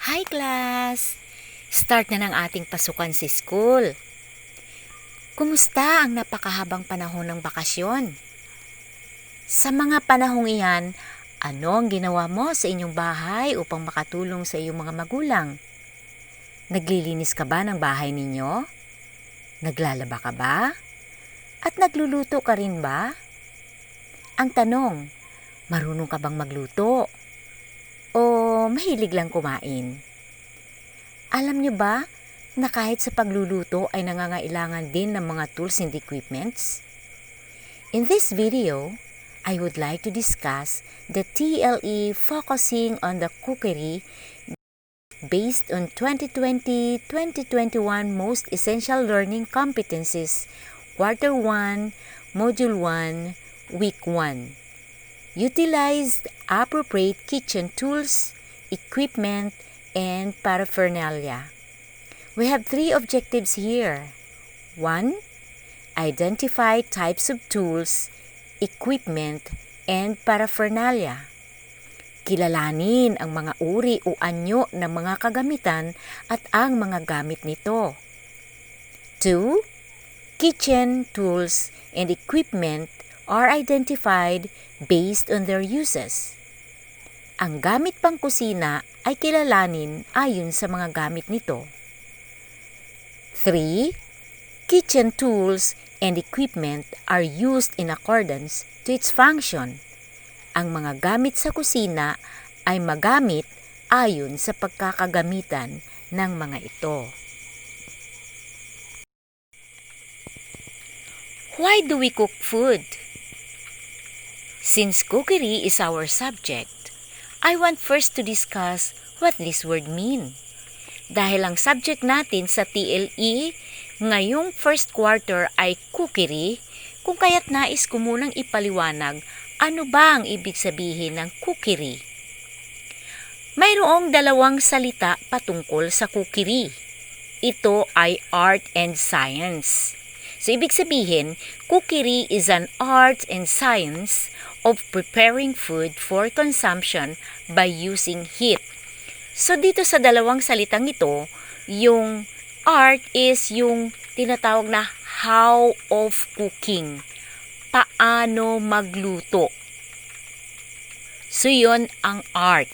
Hi class! Start na ng ating pasukan sa school. Kumusta ang napakahabang panahon ng bakasyon? Sa mga panahong iyan, ano ang ginawa mo sa inyong bahay upang makatulong sa iyong mga magulang? Naglilinis ka ba ng bahay ninyo? Naglalaba ka ba? At nagluluto ka rin ba? Ang tanong, marunong ka bang magluto? O mahilig lang kumain? Alam nyo ba na kahit sa pagluluto ay nangangailangan din ng mga tools and equipments? In this video, I would like to discuss the TLE focusing on the cookery based on 2020-2021 Most Essential Learning Competencies, Qtr1 Module 1, Week 1. Utilized appropriate kitchen tools, equipment, and paraphernalia. We have 3 objectives here. 1. Identify types of tools, equipment, and paraphernalia. Kilalanin ang mga uri o anyo ng mga kagamitan at ang mga gamit nito. 2. Kitchen tools and equipment are identified based on their uses. Ang gamit pang kusina ay kilalanin ayon sa mga gamit nito. 3. Kitchen tools and equipment are used in accordance to its function. Ang mga gamit sa kusina ay magamit ayon sa pagkakagamitan ng mga ito. Why do we cook food? Since cookery is our subject, I want first to discuss what this word mean. Dahil ang subject natin sa TLE ngayong first quarter ay cookery, kung kaya't nais ko munang ipaliwanag ano ba ang ibig sabihin ng cookery. Mayroong 2 salita patungkol sa cookery. Ito ay art and science. So, ibig sabihin, cookery is an art and science of preparing food for consumption by using heat. So, dito sa 2 salitang ito, yung art is yung tinatawag na how of cooking. Paano magluto. So, yun ang art.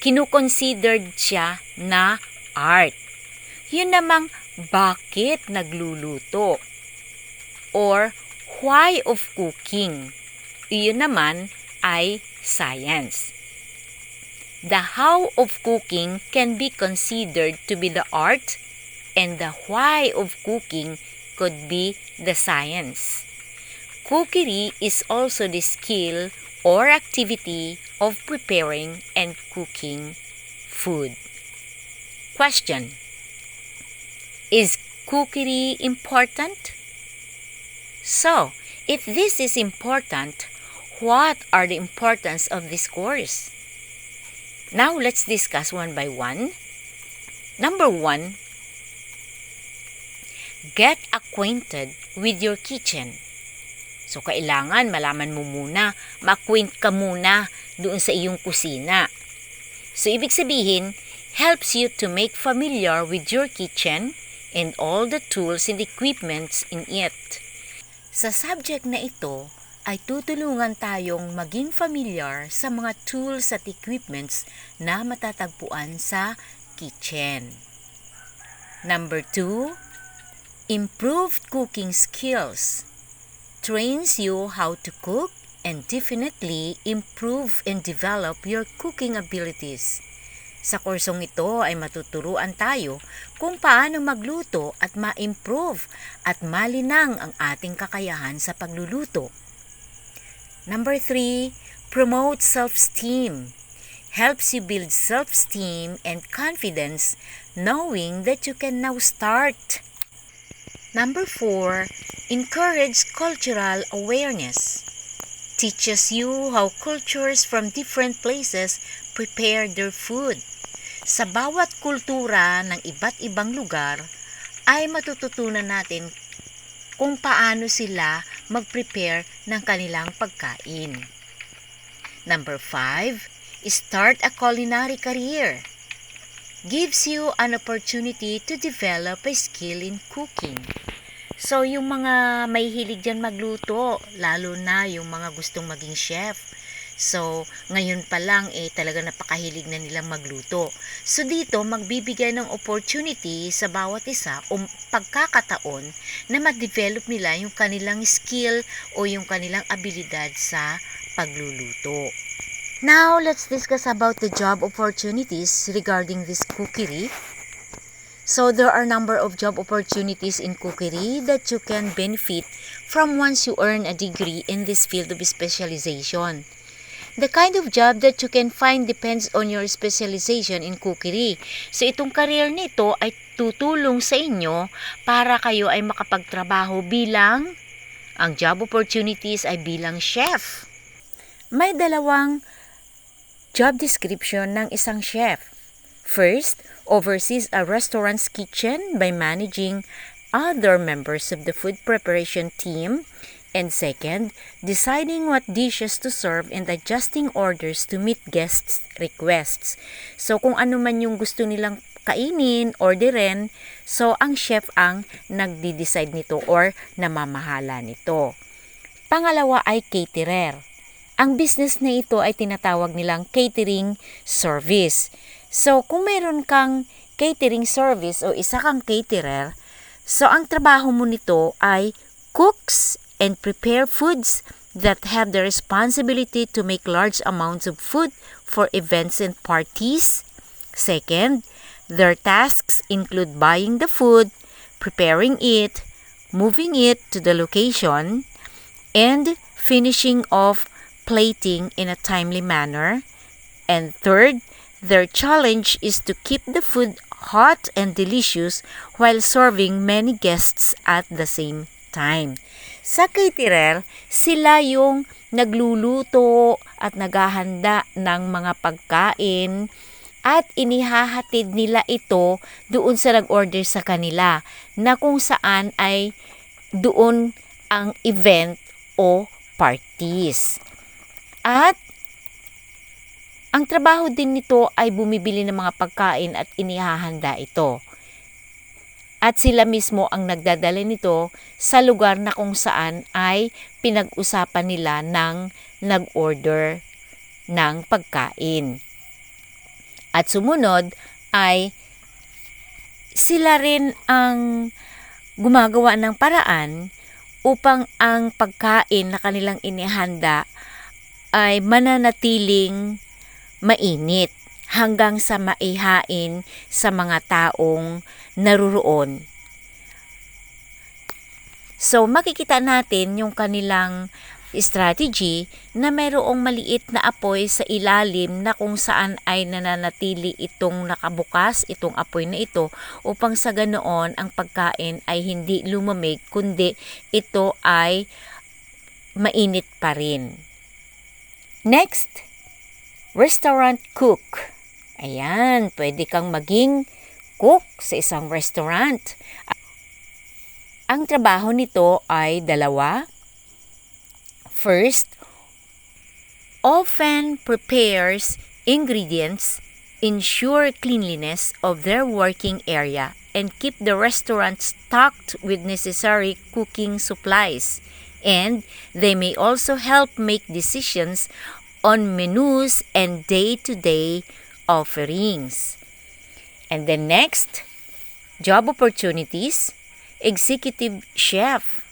Kinukonsidered siya na art. Yun namang bakit nagluluto or why of cooking. Iyon naman ay science. The how of cooking can be considered to be the art and the why of cooking could be the science. Cookery is also the skill or activity of preparing and cooking food. Question: is cookery important? So, if this is important, what are the importance of this course? Now, let's discuss one by one. Number 1, get acquainted with your kitchen. So, kailangan malaman mo muna, ma-acquaint ka muna doon sa iyong kusina. So, ibig sabihin, helps you to make familiar with your kitchen and all the tools and equipments in it. Sa subject na ito, ay tutulungan tayong maging familiar sa mga tools at equipments na matatagpuan sa kitchen. Number 2, improved cooking skills. Trains you how to cook and definitely improve and develop your cooking abilities. Sa kursong ito ay matuturuan tayo kung paano magluto at ma-improve at malinang ang ating kakayahan sa pagluluto. Number 3, promote self-esteem. Helps you build self-esteem and confidence knowing that you can now start. Number 4, encourage cultural awareness. Teaches you how cultures from different places prepare their food. Sa bawat kultura ng iba't ibang lugar ay matututunan natin kung paano sila mag-prepare ng kanilang pagkain. Number 5, start a culinary career. gives you an opportunity to develop a skill in cooking. So, yung mga may hilig dyan magluto, lalo na yung mga gustong maging chef. So, ngayon pa lang talaga napakahilig na nilang magluto. So, dito magbibigay ng opportunity sa bawat isa o pagkakataon na ma-develop nila yung kanilang skill o yung kanilang abilidad sa pagluluto. Now, let's discuss about the job opportunities regarding this cookery. So, there are a number of job opportunities in cookery that you can benefit from once you earn a degree in this field of specialization. The kind of job that you can find depends on your specialization in cookery. So, itong career nito ay tutulong sa inyo para kayo ay makapagtrabaho bilang, ang job opportunities ay bilang chef. May dalawang job description ng isang chef. First, oversees a restaurant's kitchen by managing other members of the food preparation team. And second, deciding what dishes to serve and adjusting orders to meet guests' requests. So, kung ano man yung gusto nilang kainin, orderin, so ang chef ang nagdi-decide nito or namamahala nito. Pangalawa ay caterer. Ang business na ito ay tinatawag nilang catering service. So, kung meron kang catering service o isa kang caterer, so ang trabaho mo nito ay cooks and prepare foods that have the responsibility to make large amounts of food for events and parties. Second, their tasks include buying the food, preparing it, moving it to the location, and finishing off plating in a timely manner. And third, their challenge is to keep the food hot and delicious while serving many guests at the same time. Sa caterer, sila yung nagluluto at naghahanda ng mga pagkain at inihahatid nila ito doon sa nag-order sa kanila na kung saan ay doon ang event o parties. At ang trabaho din nito ay bumibili ng mga pagkain at inihahanda ito. At sila mismo ang nagdadala nito sa lugar na kung saan ay pinag-usapan nila ng nag-order ng pagkain. At sumunod ay sila rin ang gumagawa ng paraan upang ang pagkain na kanilang inihanda ay mananatiling mainit hanggang sa maihain sa mga taong naruroon. So, makikita natin yung kanilang strategy na mayroong maliit na apoy sa ilalim na kung saan ay nananatili itong nakabukas, itong apoy na ito, upang sa ganoon ang pagkain ay hindi lumamig, kundi ito ay mainit pa rin. Next, restaurant cook. Ayan, pwede kang maging cook sa isang restaurant. Ang trabaho nito ay dalawa. First, often prepares ingredients, ensure cleanliness of their working area, and keep the restaurant stocked with necessary cooking supplies. And they may also help make decisions on menus and day-to-day offerings. And then next, job opportunities, executive chef.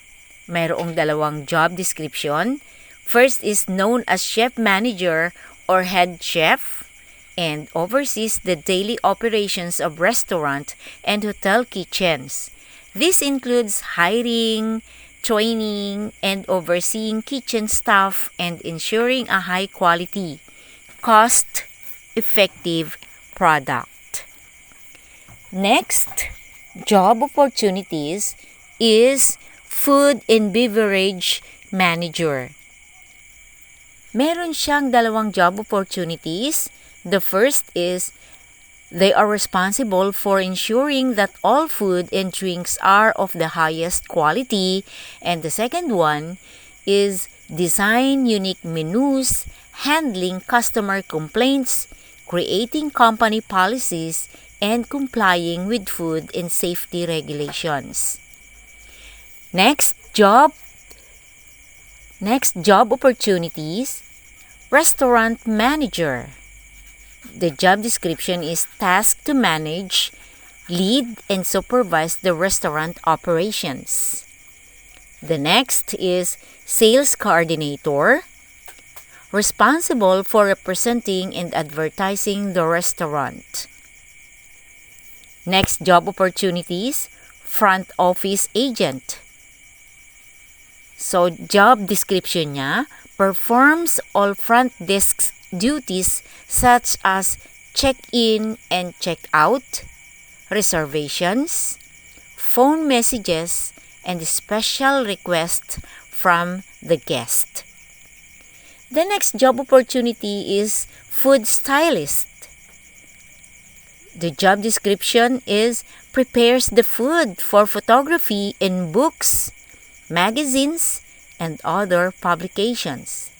Mayroong dalawang job description. First is known as chef manager or head chef and oversees the daily operations of restaurant and hotel kitchens. This includes hiring, training, and overseeing kitchen staff and ensuring a high quality, cost-effective product. Next, job opportunities is food and beverage manager. Meron siyang dalawang job opportunities. The first is they are responsible for ensuring that all food and drinks are of the highest quality. And the second one is design unique menus, handling customer complaints, creating company policies, and complying with food and safety regulations. Next job opportunities, restaurant manager. The job description is tasked to manage, lead, and supervise the restaurant operations. The next is sales coordinator, responsible for representing and advertising the restaurant. Next job opportunities, front office agent. So, job description niya, performs all front desk duties such as check-in and check-out, reservations, phone messages, and special requests from the guest. The next job opportunity is food stylist. The job description is prepares the food for photography in books, magazines, and other publications.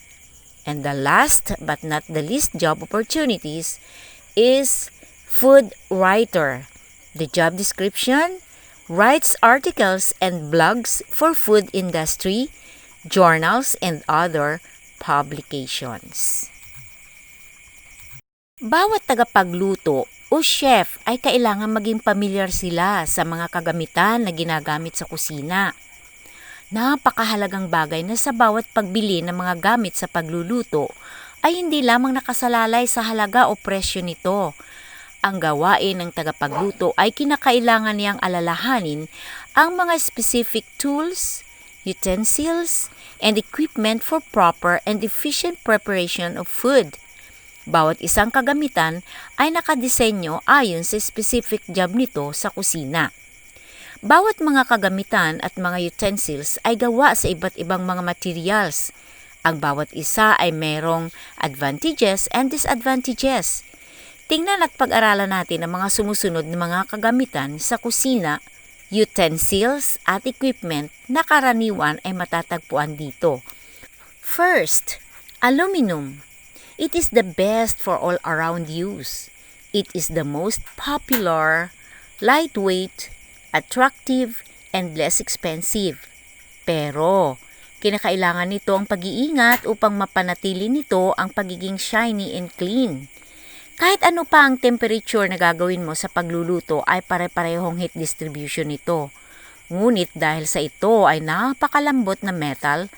And the last but not the least job opportunities is food writer. The job description writes articles and blogs for food industry, journals, and other publications. Bawat tagapagluto o chef ay kailangan maging pamilyar sila sa mga kagamitan na ginagamit sa kusina. Napakahalagang bagay na sa bawat pagbili ng mga gamit sa pagluluto ay hindi lamang nakasalalay sa halaga o presyo nito. Ang gawain ng tagapagluto ay kinakailangan niyang alalahanin ang mga specific tools, utensils, and equipment for proper and efficient preparation of food. Bawat isang kagamitan ay nakadisenyo ayon sa specific job nito sa kusina. Bawat mga kagamitan at mga utensils ay gawa sa iba't ibang mga materials. Ang bawat isa ay merong advantages and disadvantages. Tingnan at pag-aralan natin ang mga sumusunod na mga kagamitan sa kusina, utensils at equipment na karaniwan ay matatagpuan dito. First, aluminum. It is the best for all-around use. It is the most popular, lightweight, attractive, and less expensive. Pero, kinakailangan nito ang pag-iingat upang mapanatili nito ang pagiging shiny and clean. Kahit ano pa ang temperature na gagawin mo sa pagluluto ay pare-parehong heat distribution nito. Ngunit dahil sa ito ay napakalambot na metal,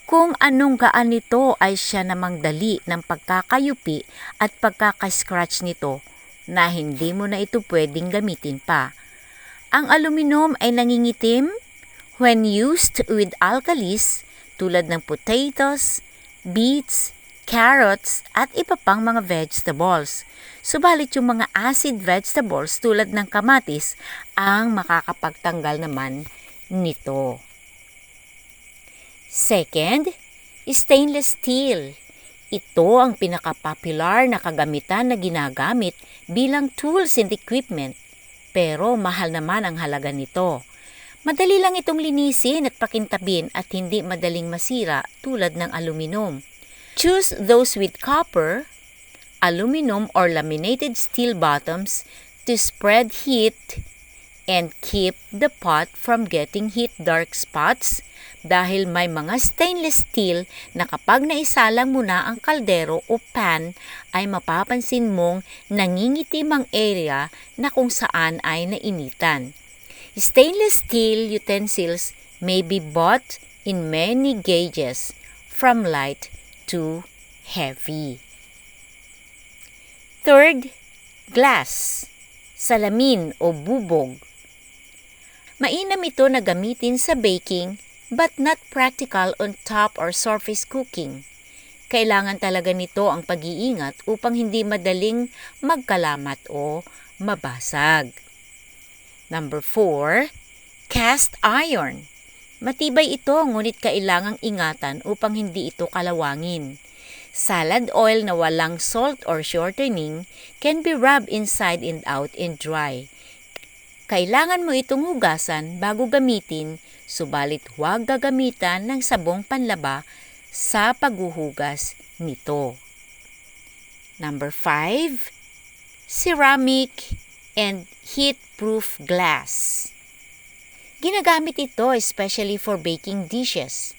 kung anong gaan nito ay siya namang dali ng pagkakayupi at pagkakascratch nito na hindi mo na ito pwedeng gamitin pa. Ang aluminum ay nangingitim when used with alkalis tulad ng potatoes, beets, carrots at iba pang mga vegetables. Subalit yung mga acid vegetables tulad ng kamatis ang makakapagtanggal naman nito. Second, stainless steel. Ito ang pinaka-popular na kagamitan na ginagamit bilang tools and equipment, pero mahal naman ang halaga nito. Madali lang itong linisin at pakintabin at hindi madaling masira tulad ng aluminum. Choose those with copper, aluminum or laminated steel bottoms to spread heat and keep the pot from getting heat dark spots dahil may mga stainless steel na kapag naisalang mo na ang kaldero o pan ay mapapansin mong nangingitim ang area na kung saan ay nainitan. Stainless steel utensils may be bought in many gauges from light to heavy. Third, glass, salamin o bubog. Mainam ito na gamitin sa baking but not practical on top or surface cooking. Kailangan talaga nito ang pag-iingat upang hindi madaling magkalamat o mabasag. Number 4, cast iron. Matibay ito ngunit kailangang ingatan upang hindi ito kalawangin. Salad oil na walang salt or shortening can be rubbed inside and out and dry. Kailangan mo itong hugasan bago gamitin, subalit huwag gagamitan ng sabong panlaba sa paghuhugas nito. Number 5, ceramic and heat-proof glass. Ginagamit ito especially for baking dishes.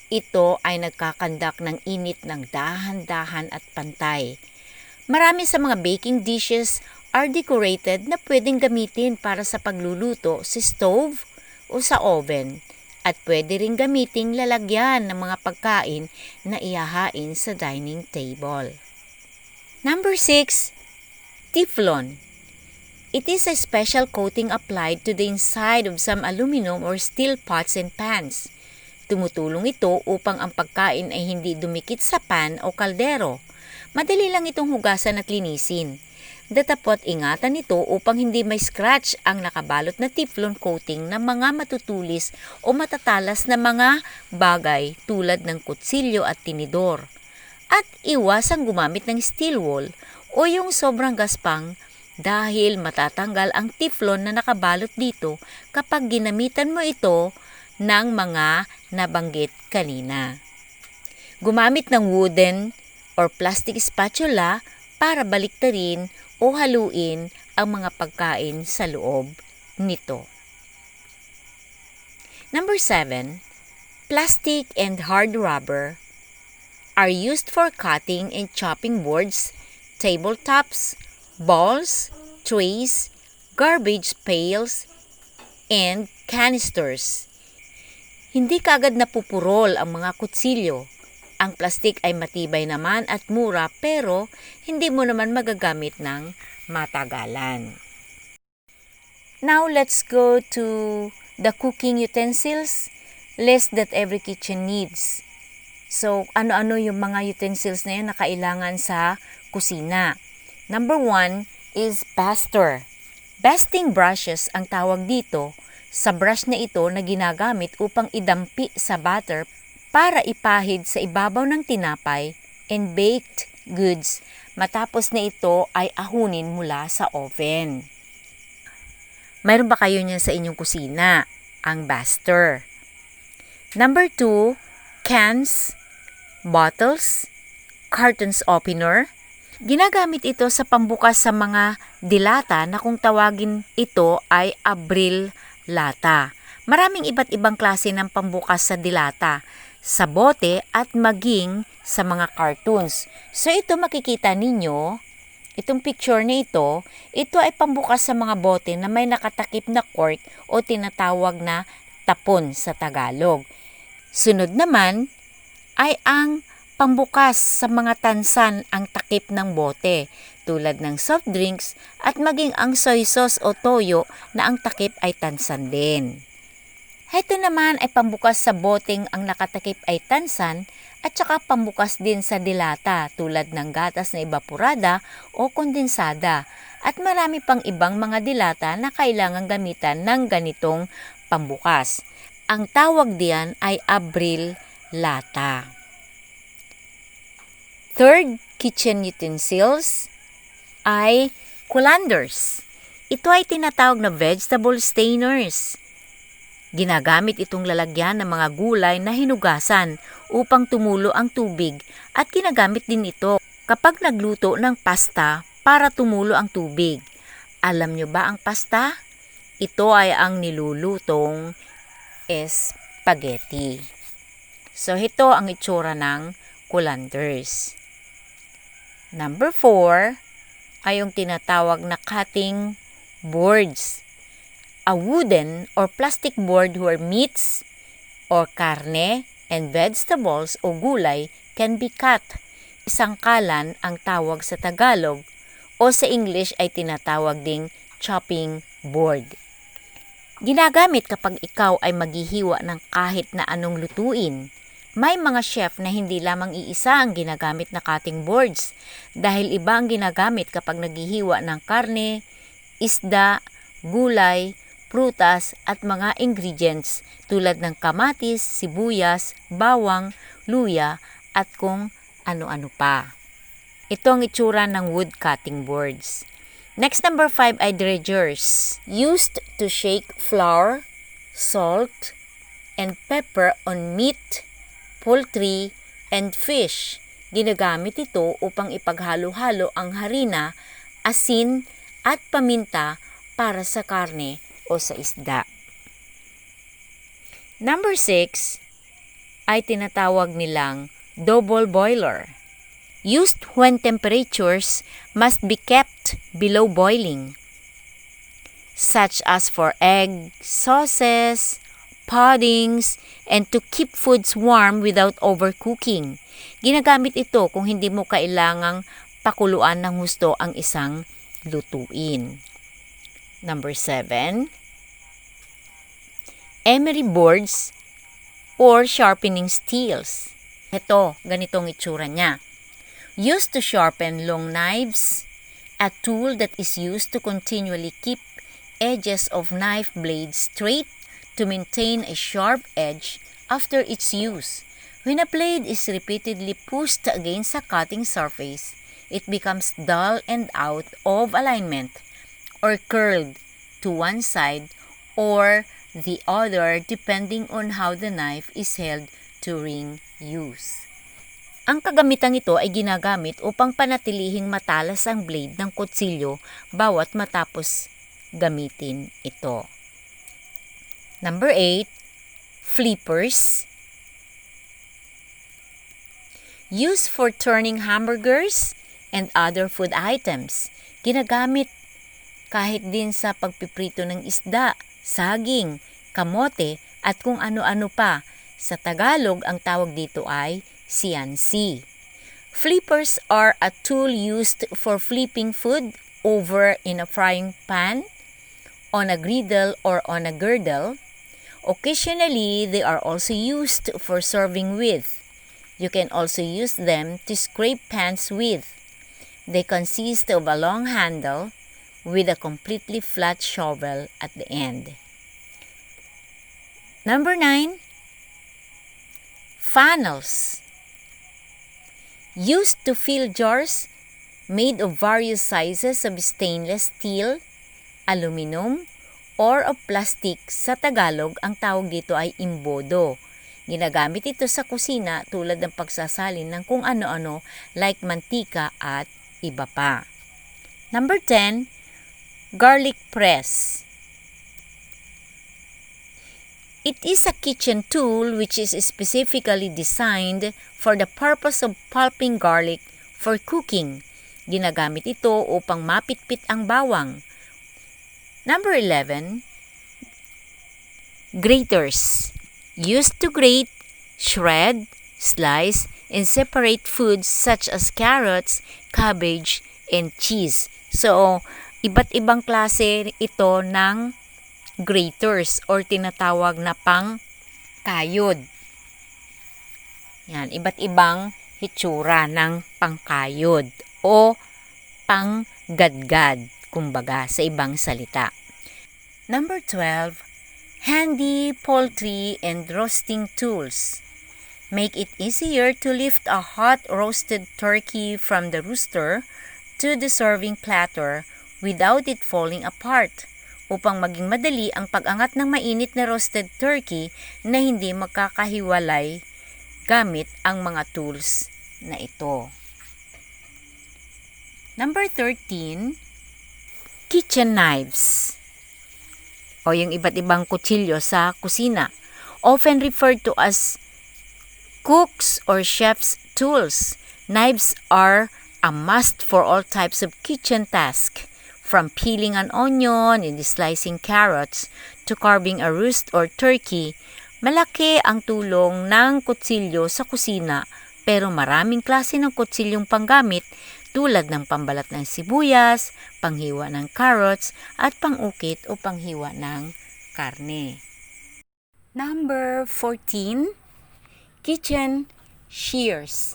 Ito ay nagkakandak ng init ng dahan-dahan at pantay. Marami sa mga baking dishes are decorated na pwedeng gamitin para sa pagluluto sa stove o sa oven at pwede ring gamiting lalagyan ng mga pagkain na ihahain sa dining table. Number 6, Teflon. It is a special coating applied to the inside of some aluminum or steel pots and pans. Tumutulong ito upang ang pagkain ay hindi dumikit sa pan o kaldero. Madali lang itong hugasan at linisin. Datapot ingatan ito upang hindi may scratch ang nakabalot na Teflon coating ng mga matutulis o matatalas na mga bagay tulad ng kutsilyo at tinidor. At iwasang gumamit ng steel wool o yung sobrang gaspang dahil matatanggal ang Teflon na nakabalot dito kapag ginamitan mo ito ng mga nabanggit kanina. Gumamit ng wooden or plastic spatula para baliktarin o haluin ang mga pagkain sa loob nito. Number 7, plastic and hard rubber are used for cutting and chopping boards, tabletops, bowls, trays, garbage pails, and canisters. Hindi kaagad napupurol ang mga kutsilyo. Ang plastik ay matibay naman at mura pero hindi mo naman magagamit ng matagalan. Now let's go to the cooking utensils list that every kitchen needs. So, ano-ano yung mga utensils na yun na kailangan sa kusina? Number 1 is baster. Basting brushes ang tawag dito sa brush na ito na ginagamit upang idampi sa batter para ipahid sa ibabaw ng tinapay and baked goods matapos na ito ay ahunin mula sa oven. Mayroon ba kayo niyan sa inyong kusina? Ang baster. Number 2, cans, bottles, cartons opener. Ginagamit ito sa pambukas sa mga dilata na kung tawagin ito ay abril lata. Maraming iba't ibang klase ng pambukas sa dilata, sa bote at maging sa mga cartons. So ito makikita ninyo, itong picture na ito ay pambukas sa mga bote na may nakatakip na cork o tinatawag na tapon sa Tagalog. Sunod naman ay ang pambukas sa mga tansan ang takip ng bote tulad ng soft drinks at maging ang soy sauce o toyo na ang takip ay tansan din. Ito naman ay pambukas sa boteng ang nakatakip ay tansan at saka pambukas din sa dilata tulad ng gatas na evaporada o kondensada at marami pang ibang mga dilata na kailangang gamitan ng ganitong pambukas. Ang tawag diyan ay abril lata. Third kitchen utensils ay colanders. Ito ay tinatawag na vegetable stainers. Ginagamit itong lalagyan ng mga gulay na hinugasan upang tumulo ang tubig at ginagamit din ito kapag nagluto ng pasta para tumulo ang tubig. Alam nyo ba ang pasta? Ito ay ang nilulutong spaghetti. So ito ang itsura ng colanders. Number 4 ay yung tinatawag na cutting boards. A wooden or plastic board where meats or karne and vegetables o gulay can be cut. Sangkalan ang tawag sa Tagalog o sa English ay tinatawag ding chopping board. Ginagamit kapag ikaw ay maghihiwa ng kahit na anong lutuin. May mga chef na hindi lamang iisa ang ginagamit na cutting boards dahil iba ang ginagamit kapag naghihiwa ng karne, isda, gulay, prutas at mga ingredients tulad ng kamatis, sibuyas, bawang, luya at kung ano-ano pa. Ito ang itsura ng wood cutting boards. Next, number 5 ay dredgers. Used to shake flour, salt, and pepper on meat, poultry, and fish. Ginagamit ito upang ipaghalo-halo ang harina, asin at paminta para sa karne o sa isda. Number 6 ay tinatawag nilang double boiler. Used when temperatures must be kept below boiling, such as for egg, sauces, puddings, and to keep foods warm without overcooking. Ginagamit ito kung hindi mo kailangang pakuluan ng husto ang isang lutuin. Number 7, emery boards or sharpening steels. Ito, ganitong itsura niya. Used to sharpen long knives, a tool that is used to continually keep edges of knife blades straight to maintain a sharp edge after its use. When a blade is repeatedly pushed against a cutting surface, it becomes dull and out of alignment or curled to one side or the other depending on how the knife is held during use. Ang kagamitang ito ay ginagamit upang panatilihing matalas ang blade ng kutsilyo bawat matapos gamitin ito. Number 8, flippers. Used for turning hamburgers and other food items. Ginagamit kahit din sa pagpiprito ng isda, saging, kamote at kung ano-ano pa. Sa Tagalog, ang tawag dito ay CNC. Flippers are a tool used for flipping food over in a frying pan, on a griddle or on a girdle. Occasionally, they are also used for serving with. You can also use them to scrape pans with. They consist of a long handle with a completely flat shovel at the end. Number 9, funnels. Used to fill jars made of various sizes of stainless steel, aluminum, or of plastic. Sa Tagalog, ang tawag dito ay imbodo. Ginagamit ito sa kusina tulad ng pagsasalin ng kung ano-ano like mantika at iba pa. Number 10, garlic press. It is a kitchen tool which is specifically designed for the purpose of pulping garlic for cooking. Ginagamit ito upang mapitpit ang bawang. Number 11, graters. Used to grate, shred, slice, and separate foods such as carrots, cabbage, and cheese. So, iba't ibang klase ito ng graters or tinatawag na pangkayod. Yan, iba't ibang hitsura ng pangkayod o panggadgad, kumbaga sa ibang salita. Number 12, handy poultry and roasting tools. Make it easier to lift a hot roasted turkey from the rooster to the serving platter without it falling apart, upang maging madali ang pag-angat ng mainit na roasted turkey na hindi magkakahiwalay gamit ang mga tools na ito. Number 13, kitchen knives, o yung iba't ibang kutsilyo sa kusina, often referred to as cooks or chef's tools. Knives are a must for all types of kitchen tasks, from peeling an onion and slicing carrots to carving a roast or turkey. Malaki ang tulong ng kutsilyo sa kusina, pero maraming klase ng kutsilyong panggamit tulad ng pambalat ng sibuyas, panghiwa ng carrots, at pangukit o panghiwa ng karne. Number 14, kitchen shears.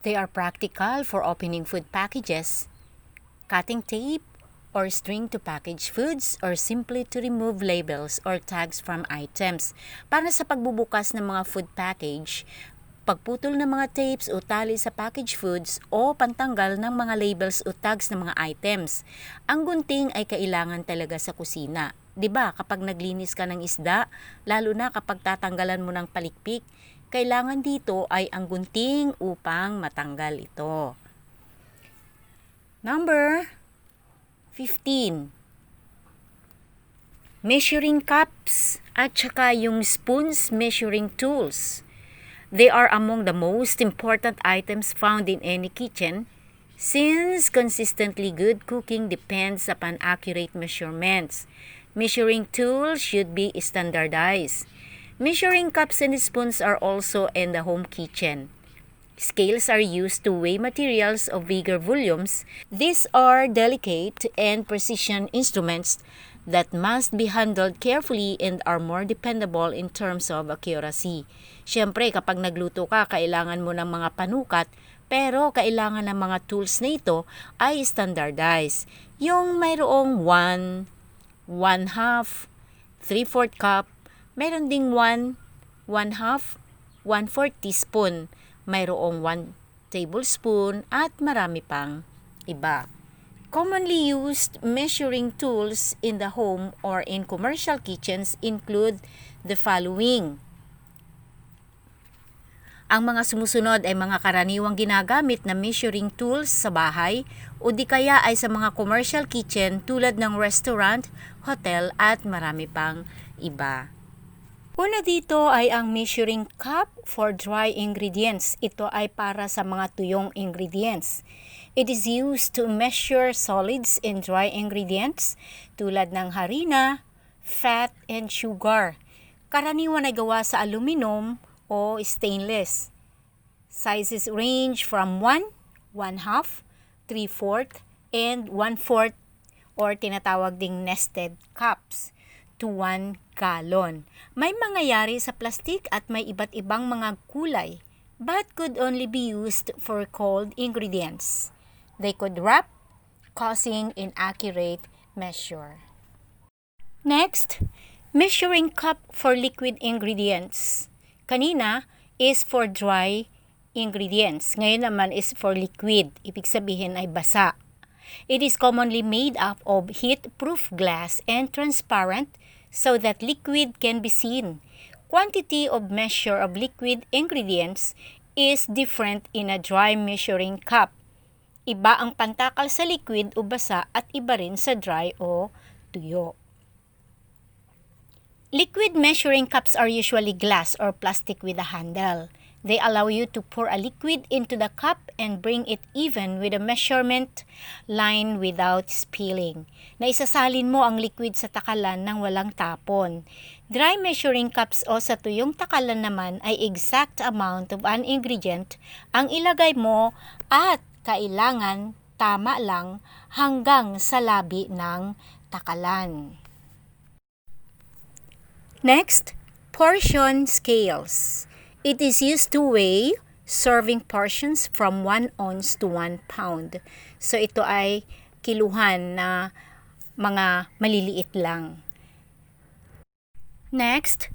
They are practical for opening food packages, cutting tape or string to package foods, or simply to remove labels or tags from items. Para sa pagbubukas ng mga food package, pagputol ng mga tapes o tali sa package foods, o pantanggal ng mga labels o tags ng mga items. Ang gunting ay kailangan talaga sa kusina. 'Di ba? Kapag naglinis ka ng isda, lalo na kapag tatanggalan mo ng palikpik, kailangan dito ay ang gunting upang matanggal ito. Number 15. Measuring cups at saka yung spoons measuring tools. They are among the most important items found in any kitchen since consistently good cooking depends upon accurate measurements. Measuring tools should be standardized. Measuring cups and spoons are also in the home kitchen. Scales are used to weigh materials of bigger volumes. These are delicate and precision instruments that must be handled carefully and are more dependable in terms of accuracy. Siyempre, kapag nagluto ka, kailangan mo ng mga panukat, pero kailangan ng mga tools na ito ay standardized. Yung mayroong 1, 1/2, 3/4 cup, mayroon ding 1, 1/2, 1/4 teaspoon, mayroong 1 tablespoon at marami pang iba. Commonly used measuring tools in the home or in commercial kitchens include the following. Ang mga sumusunod ay mga karaniwang ginagamit na measuring tools sa bahay o di kaya ay sa mga commercial kitchen tulad ng restaurant, hotel at marami pang iba. Una dito ay ang measuring cup for dry ingredients. Ito ay para sa mga tuyong ingredients. It is used to measure solids and dry ingredients tulad ng harina, fat, and sugar. Karaniwan ay gawa sa aluminum o stainless. Sizes range from 1, 1/2, 3/4, and 1/4 or tinatawag ding nested cups to 1 gallon. May mga yari sa plastik at may iba't ibang mga kulay but could only be used for cold ingredients. They could wrap, causing inaccurate measure. Next, measuring cup for liquid ingredients. Kanina is for dry ingredients. Ngayon naman is for liquid. Ibig sabihin ay basa. It is commonly made up of heat-proof glass and transparent so that liquid can be seen. Quantity of measure of liquid ingredients is different in a dry measuring cup. Iba ang pantakal sa liquid o basa at iba rin sa dry o tuyo. Liquid measuring cups are usually glass or plastic with a handle. They allow you to pour a liquid into the cup and bring it even with a measurement line without spilling. Naisasalin mo ang liquid sa takalan nang walang tapon. Dry measuring cups o sa tuyong takalan naman ay exact amount of an ingredient ang ilagay mo at kailangan tama lang hanggang sa labi ng takalan. Next, portion scales. It is used to weigh serving portions from 1 ounce to 1 pound. So ito ay kiluhan na mga maliliit lang. Next,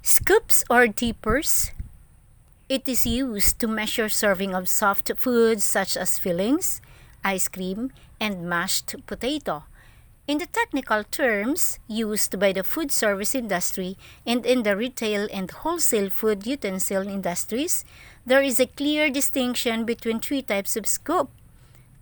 scoops or dippers. It is used to measure serving of soft foods such as fillings, ice cream, and mashed potato. In the technical terms used by the food service industry and in the retail and wholesale food utensil industries, there is a clear distinction between 3 types of scoop.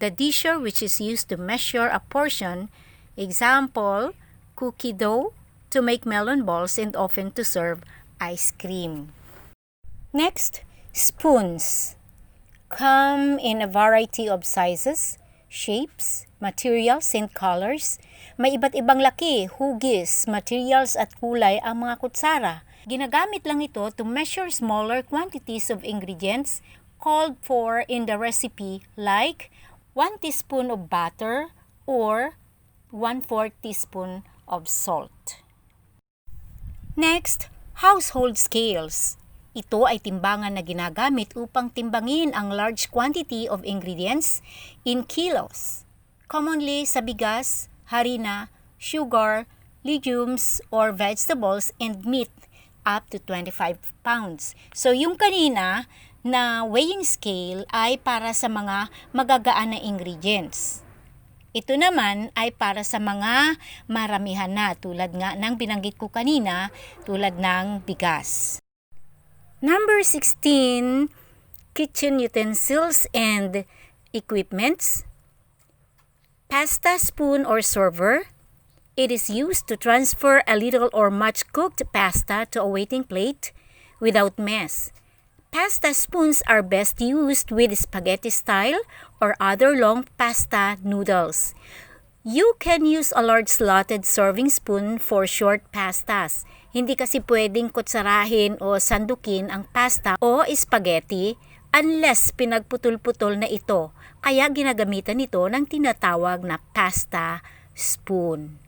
The disher, which is used to measure a portion, example, cookie dough, to make melon balls and often to serve ice cream. Next, spoons. Come in a variety of sizes, shapes, materials, and colors. May iba't ibang laki, hugis, materials at kulay ang mga kutsara. Ginagamit lang ito to measure smaller quantities of ingredients called for in the recipe like 1 teaspoon of butter or 1/4 teaspoon of salt. Next, household scales. Ito ay timbangan na ginagamit upang timbangin ang large quantity of ingredients in kilos. Commonly sa bigas, harina, sugar, legumes, or vegetables and meat up to 25 pounds. So yung kanina na weighing scale ay para sa mga magagaan na ingredients. Ito naman ay para sa mga maramihan na tulad nga ng binanggit ko kanina tulad ng bigas. Number 16, kitchen utensils and equipments. Pasta spoon or server. It is used to transfer a little or much cooked pasta to a waiting plate without mess. Pasta spoons are best used with spaghetti style or other long pasta noodles. You can use a large slotted serving spoon for short pastas. Hindi kasi pwedeng kutsarahin o sandukin ang pasta o spaghetti unless pinagputol-putol na ito. Kaya ginagamitan ito ng tinatawag na pasta spoon.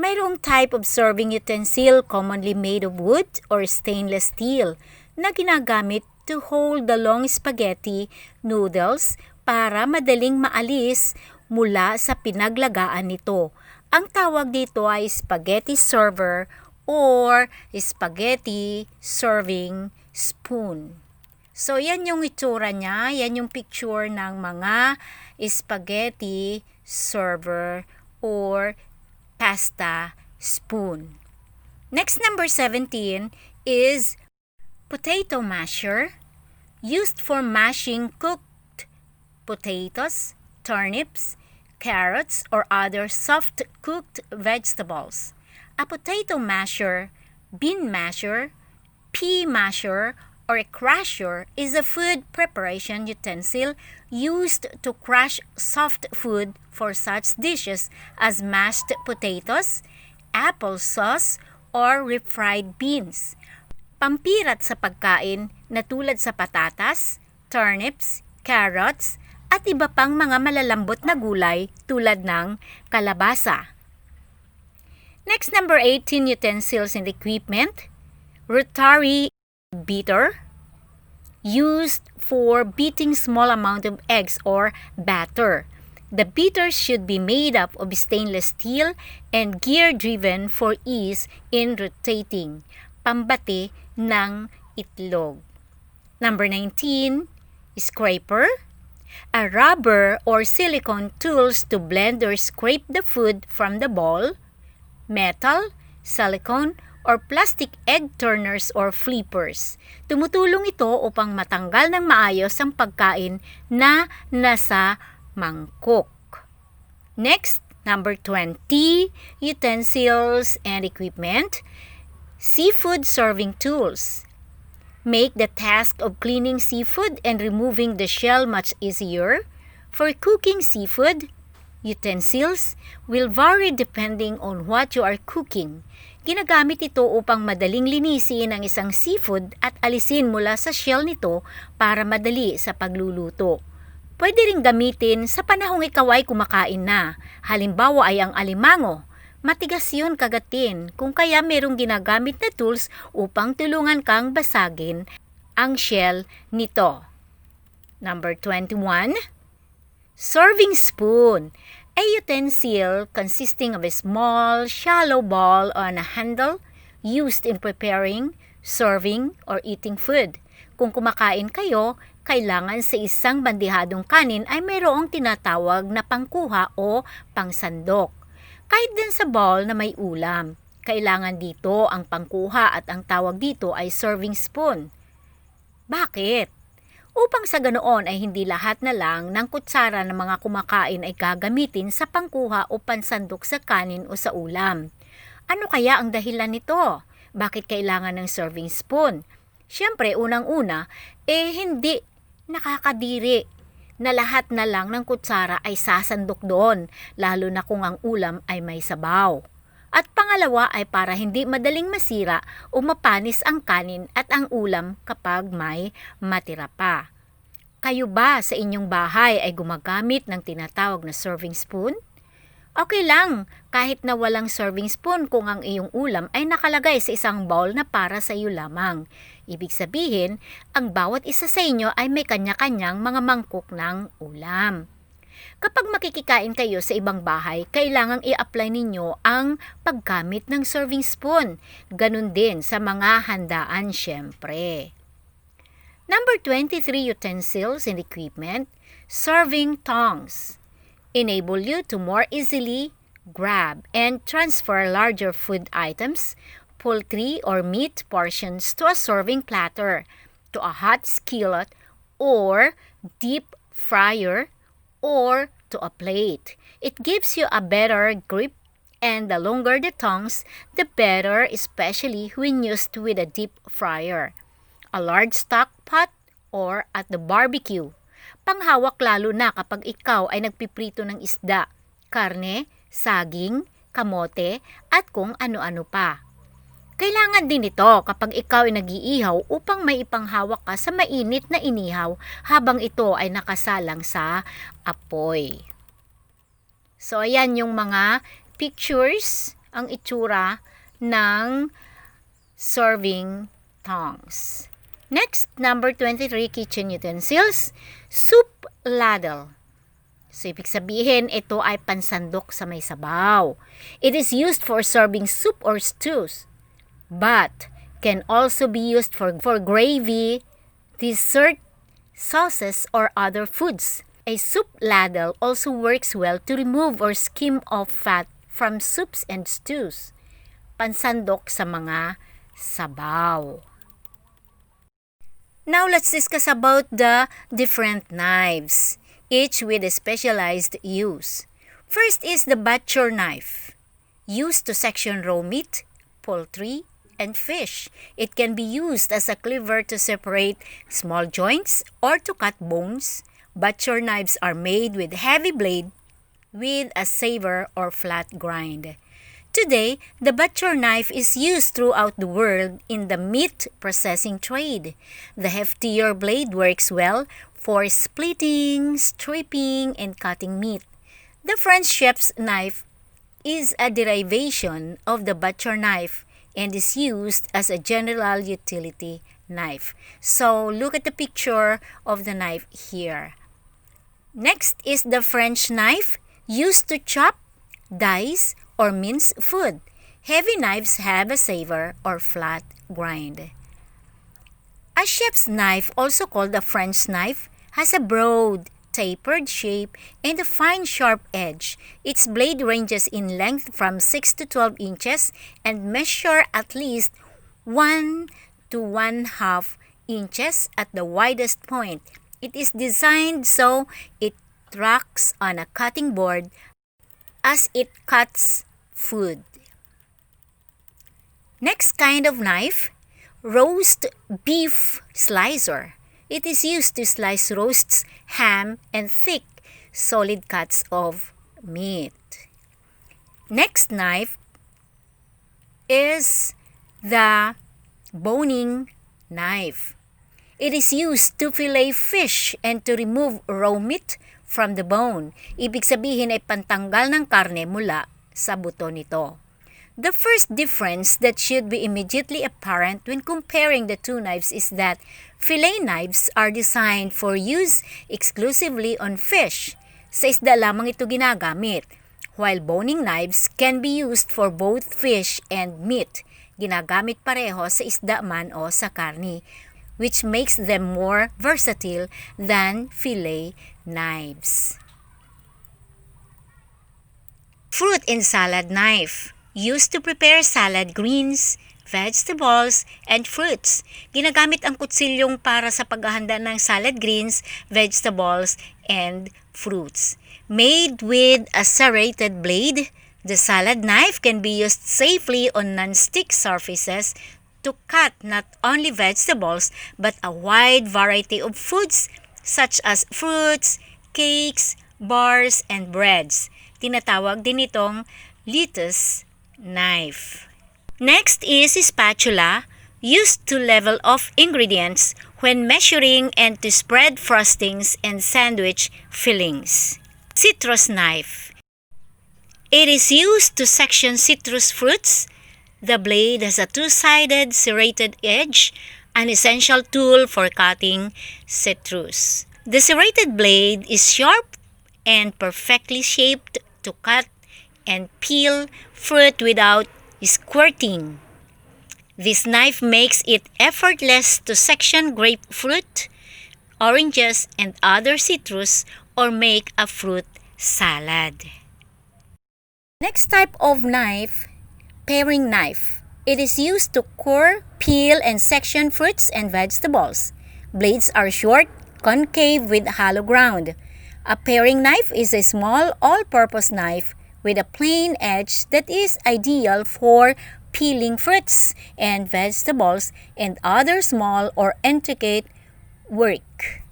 Mayroong type of serving utensil commonly made of wood or stainless steel na ginagamit to hold the long spaghetti noodles para madaling maalis mula sa pinaglagaan nito. Ang tawag dito ay spaghetti server or spaghetti serving spoon. So, yan yung itsura niya. Yan yung picture ng mga spaghetti server or pasta spoon. Next, number 17 is potato masher, used for mashing cooked potatoes, turnips, carrots, or other soft cooked vegetables. A potato masher, bean masher, pea masher, or a crusher is a food preparation utensil used to crush soft food for such dishes as mashed potatoes, applesauce, or refried beans. Pampirat sa pagkain na tulad sa patatas, turnips, carrots, at iba pang mga malalambot na gulay tulad ng kalabasa. Next, number 18, utensils and equipment. Rotary beater, used for beating small amount of eggs or batter. The beater should be made up of stainless steel and gear-driven for ease in rotating. Pambati ng itlog. Number 19, scraper. A rubber or silicone tools to blend or scrape the food from the bowl. Metal, silicone, or plastic egg turners or flippers. Tumutulong ito upang matanggal ng maayos ang pagkain na nasa mangkok. Next, number 20, utensils and equipment. Seafood serving tools. Make the task of cleaning seafood and removing the shell much easier. For cooking seafood, utensils will vary depending on what you are cooking. Ginagamit ito upang madaling linisin ang isang seafood at alisin mula sa shell nito para madali sa pagluluto. Pwede ring gamitin sa panahong ikaw ay kumakain na. Halimbawa ay ang alimango. Matigas yun kagatin, kung kaya merong ginagamit na tools upang tulungan kang basagin ang shell nito. Number 21, serving spoon. A utensil consisting of a small, shallow ball on a handle used in preparing, serving, or eating food. Kung kumakain kayo, kailangan sa isang bandihadong kanin ay mayroong tinatawag na pangkuha o pangsandok. Kahit din sa bowl na may ulam, kailangan dito ang pangkuha at ang tawag dito ay serving spoon. Bakit? Upang sa ganoon ay hindi lahat na lang ng kutsara ng mga kumakain ay gagamitin sa pangkuha o pansandok sa kanin o sa ulam. Ano kaya ang dahilan nito? Bakit kailangan ng serving spoon? Siyempre, unang-una, hindi nakakadiri na lahat na lang ng kutsara ay sasandok doon, lalo na kung ang ulam ay may sabaw. At pangalawa ay para hindi madaling masira o mapanis ang kanin at ang ulam kapag may matira pa. Kayo ba sa inyong bahay ay gumagamit ng tinatawag na serving spoon? Okay lang kahit na walang serving spoon kung ang iyong ulam ay nakalagay sa isang bowl na para sa iyo lamang. Ibig sabihin, ang bawat isa sa inyo ay may kanya-kanyang mga mangkok ng ulam. Kapag makikikain kayo sa ibang bahay, kailangang i-apply ninyo ang paggamit ng serving spoon. Ganun din sa mga handaan syempre. Number 23, utensils and equipment. Serving tongs. Enable you to more easily grab and transfer larger food items, poultry or meat portions to a serving platter, to a hot skillet or deep fryer, or to a plate. It gives you a better grip, and the longer the tongs, the better, especially when used with a deep fryer, a large stock pot, or at the barbecue. Panghawak lalo na kapag ikaw ay nagpiprito ng isda, karne, saging, kamote, at kung ano-ano pa. Kailangan din ito kapag ikaw ay nag-iihaw upang may ipanghawak ka sa mainit na inihaw habang ito ay nakasalang sa apoy. So, ayan yung mga pictures, ang itsura ng serving tongs. Next, number 23, kitchen utensils, soup ladle. So, ibig sabihin, ito ay pansandok sa may sabaw. It is used for serving soup or stews, but can also be used for gravy, dessert, sauces, or other foods. A soup ladle also works well to remove or skim off fat from soups and stews. Pansandok sa mga sabaw. Now let's discuss about the different knives, each with a specialized use. First is the butcher knife, used to section raw meat, poultry, and fish. It can be used as a cleaver to separate small joints or to cut bones. Butcher knives are made with heavy blade with a saver or flat grind. Today, the butcher knife is used throughout the world in the meat processing trade. The heftier blade works well for splitting, stripping, and cutting meat. The French chef's knife is a derivation of the butcher knife and is used as a general utility knife. So, look at the picture of the knife here. Next is the French knife, used to chop, dice, or mince food. Heavy knives have a saver or flat grind. A chef's knife, also called a French knife, has a broad, tapered shape and a fine sharp edge. Its blade ranges in length from 6 to 12 inches and measure at least 1 to 1/2 inches at the widest point. It is designed so it tracks on a cutting board as it cuts food. Next kind of knife, roast beef slicer. It is used to slice roasts, ham, and thick, solid cuts of meat. Next knife is the boning knife. It is used to fillet fish and to remove raw meat from the bone. Ibig sabihin ay pantanggal ng karne mula sa buto nito. The first difference that should be immediately apparent when comparing the two knives is that fillet knives are designed for use exclusively on fish. Sa isda lamang ito ginagamit, while boning knives can be used for both fish and meat. Ginagamit pareho sa isda man o sa karne, which makes them more versatile than fillet knives. Fruit and salad knife, used to prepare salad greens, vegetables, and fruits. Ginagamit ang kutsilyong para sa paghahanda ng salad greens, vegetables, and fruits. Made with a serrated blade, the salad knife can be used safely on non-stick surfaces to cut not only vegetables but a wide variety of foods such as fruits, cakes, bars, and breads. Tinatawag din itong lettuce knife. Next is spatula, used to level off ingredients when measuring and to spread frostings and sandwich fillings. Citrus knife. It is used to section citrus fruits. The blade has a two-sided serrated edge, an essential tool for cutting citrus. The serrated blade is sharp and perfectly shaped to cut and peel fruit without squirting. This knife makes it effortless to section grapefruit, oranges, and other citrus or make a fruit salad. Next type of knife, paring knife, It is used to core, peel, and section fruits and vegetables. Blades are short, concave with hollow ground. A paring knife is a small all-purpose knife with a plain edge that is ideal for peeling fruits and vegetables and other small or intricate work.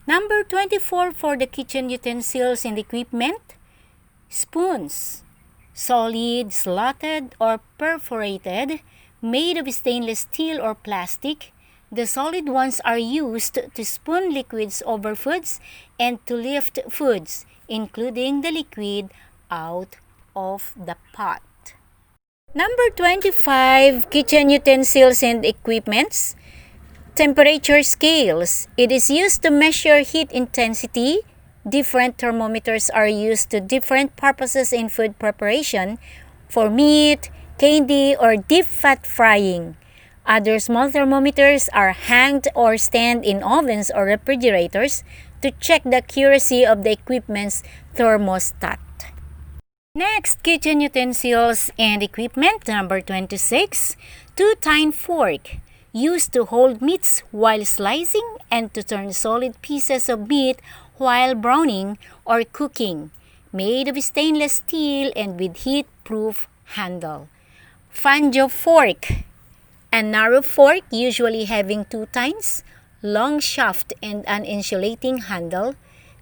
Number 24 for the kitchen utensils and equipment, spoons. Solid, slotted, or perforated, made of stainless steel or plastic. The solid ones are used to spoon liquids over foods and to lift foods, including the liquid, out of the pot. Number 25, kitchen utensils and equipments. Temperature scales. It is used to measure heat intensity. Different thermometers are used to different purposes in food preparation, for meat, candy, or deep fat frying. Other small thermometers are hanged or stand in ovens or refrigerators to check the accuracy of the equipment's thermostat. Next, kitchen utensils and equipment. Number 26, two-tine fork. Used to hold meats while slicing and to turn solid pieces of meat while browning or cooking. Made of stainless steel and with heat-proof handle. Fangio fork. A narrow fork usually having two tines, long shaft and an insulating handle,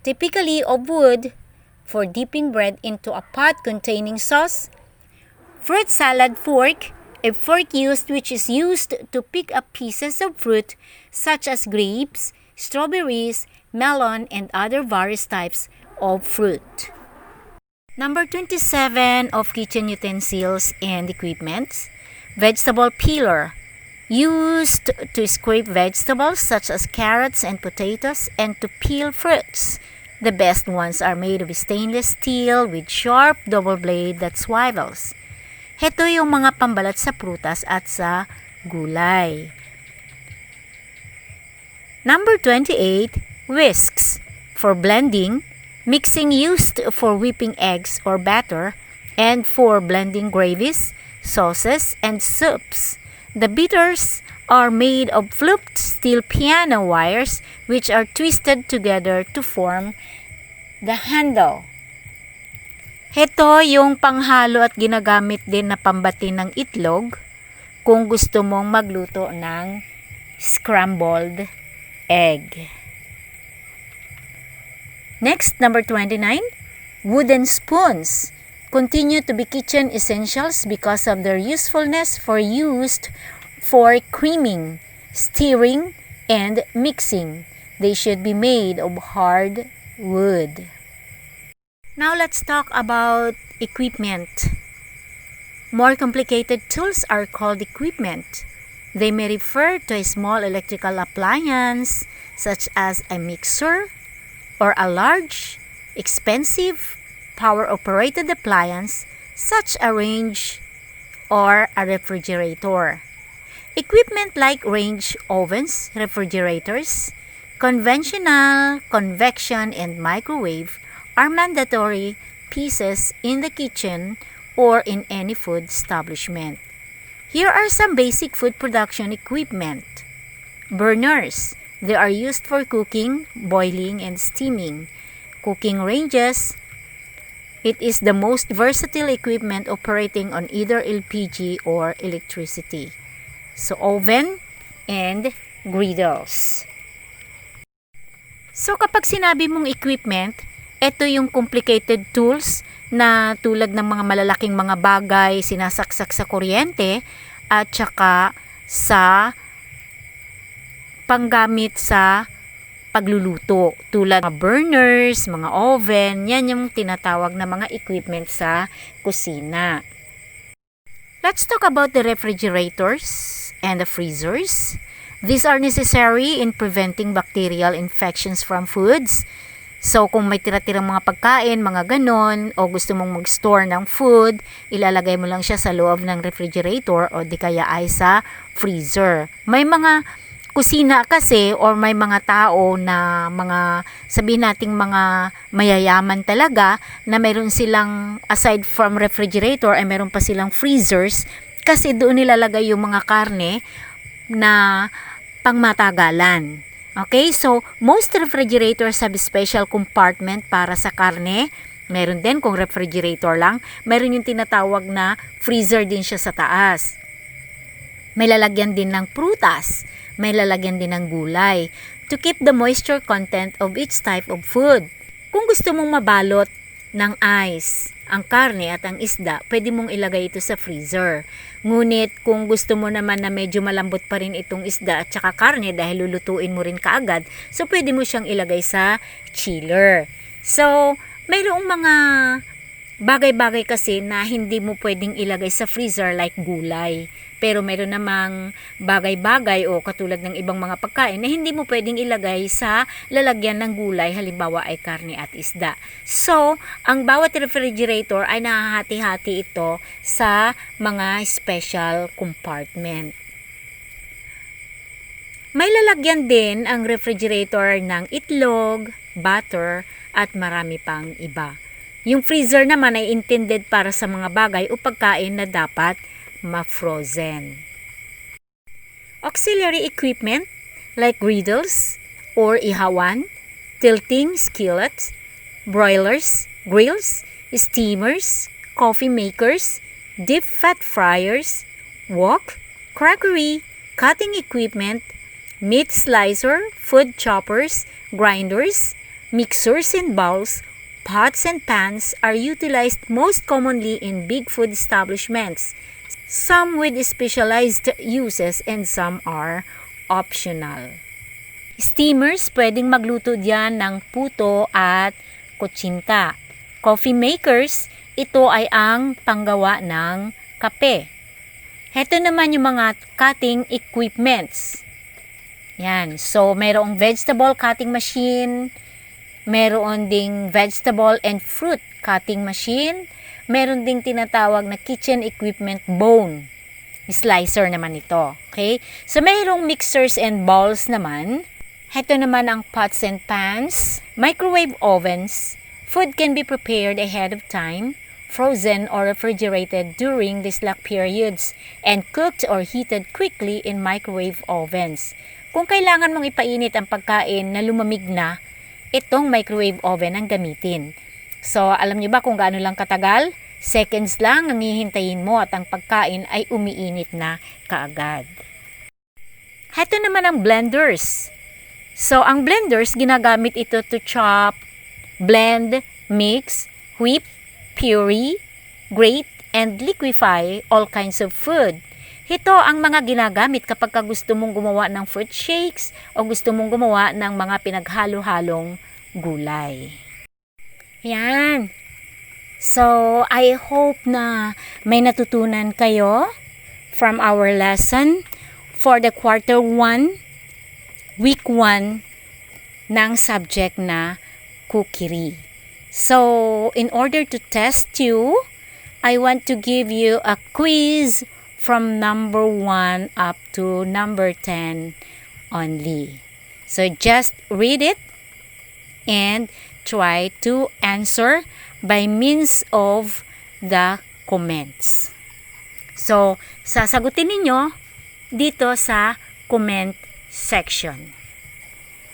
typically of wood, for dipping bread into a pot containing sauce. Fruit salad fork. A fork which is used to pick up pieces of fruit such as grapes, strawberries, melon, and other various types of fruit. Number 27 of kitchen utensils and equipment, vegetable peeler. Used to scrape vegetables such as carrots and potatoes and to peel fruits. The best ones are made of stainless steel with sharp double blade that swivels. Heto yung mga pambalat sa prutas at sa gulay. Number 28, whisks. For blending, mixing used for whipping eggs or batter, and for blending gravies, sauces, and soups. The beaters are made of fluffed steel piano wires which are twisted together to form the handle. Ito yung panghalo at ginagamit din na pambati ng itlog kung gusto mong magluto ng scrambled egg. Next, number 29, wooden spoons. Continue to be kitchen essentials because of their usefulness for creaming, stirring, and mixing. They should be made of hard wood. Now let's talk about equipment. More complicated tools are called equipment. They may refer to a small electrical appliance such as a mixer or a large, expensive, power-operated appliance such as a range or a refrigerator. Equipment like range ovens, refrigerators, conventional, convection, and microwave are mandatory pieces in the kitchen or in any food establishment. Here are some basic food production equipment. Burners. They are used for cooking, boiling, and steaming. Cooking ranges. It is the most versatile equipment operating on either LPG or electricity. So, oven and griddles. So, kapag sinabi mong equipment, ito yung complicated tools na tulad ng mga malalaking mga bagay sinasaksak sa kuryente at saka sa panggamit sa pagluluto. Tulad mga burners, mga oven, yan yung tinatawag na mga equipment sa kusina. Let's talk about the refrigerators and the freezers. These are necessary in preventing bacterial infections from foods. So, kung may tira-tirang mga pagkain, mga ganon, o gusto mong mag-store ng food, ilalagay mo lang siya sa loob ng refrigerator o di kaya ay sa freezer. May mga kusina kasi or may mga tao na mga sabihin nating mga mayayaman talaga na mayroon silang aside from refrigerator ay mayroon pa silang freezers kasi doon nilalagay yung mga karne na pangmatagalan. Okay, so most refrigerators have special compartment para sa karne. Meron din kung refrigerator lang, meron yung tinatawag na freezer din siya sa taas. May lalagyan din ng prutas, may lalagyan din ng gulay to keep the moisture content of each type of food. Kung gusto mong mabalot ng ice ang karne at ang isda, pwede mong ilagay ito sa freezer. Ngunit kung gusto mo naman na medyo malambot pa rin itong isda at saka karne dahil lulutuin mo rin kaagad, so pwede mo siyang ilagay sa chiller. So, mayroong mga bagay-bagay kasi na hindi mo pwedeng ilagay sa freezer like gulay. Pero meron namang bagay-bagay o katulad ng ibang mga pagkain na hindi mo pwedeng ilagay sa lalagyan ng gulay, halimbawa ay karne at isda. So, ang bawat refrigerator ay nahahati-hati ito sa mga special compartment. May lalagyan din ang refrigerator ng itlog, butter, at marami pang iba. Yung freezer naman ay intended para sa mga bagay o pagkain na dapat ma-frozen. Auxiliary equipment like griddles or ihawan, tilting skillets, broilers, grills, steamers, coffee makers, deep fat fryers, wok, crockery, cutting equipment, meat slicer, food choppers, grinders, mixers and bowls, pots and pans are utilized most commonly in big food establishments. Some with specialized uses and some are optional. Steamers, pwedeng magluto diyan ng puto at kutsinta. Coffee makers, ito ay ang panggawa ng kape. Heto naman yung mga cutting equipments. Yan. So, mayroong vegetable cutting machine, meron ding vegetable and fruit cutting machine, meron ding tinatawag na kitchen equipment bone. Slicer naman ito. Okay? So, mayroong mixers and bowls naman. Ito naman ang pots and pans, microwave ovens. Food can be prepared ahead of time, frozen or refrigerated during the slack periods, and cooked or heated quickly in microwave ovens. Kung kailangan mong ipainit ang pagkain na lumamig na, itong microwave oven ang gamitin. So, alam niyo ba kung gaano lang katagal? Seconds lang ang hihintayin mo at ang pagkain ay umiinit na kaagad. Ito naman ang blenders. So, ang blenders, ginagamit ito to chop, blend, mix, whip, puree, grate, and liquefy all kinds of food. Ito ang mga ginagamit kapag gusto mong gumawa ng fruit shakes o gusto mong gumawa ng mga pinaghalo-halong gulay. Yan. So, I hope na may natutunan kayo from our lesson for the Qtr1 Wk1 ng subject na cookery. So, in order to test you, I want to give you a quiz from number 1 up to number 10 only. So, just read it and try to answer by means of the comments. So, sasagutin ninyo dito sa comment section.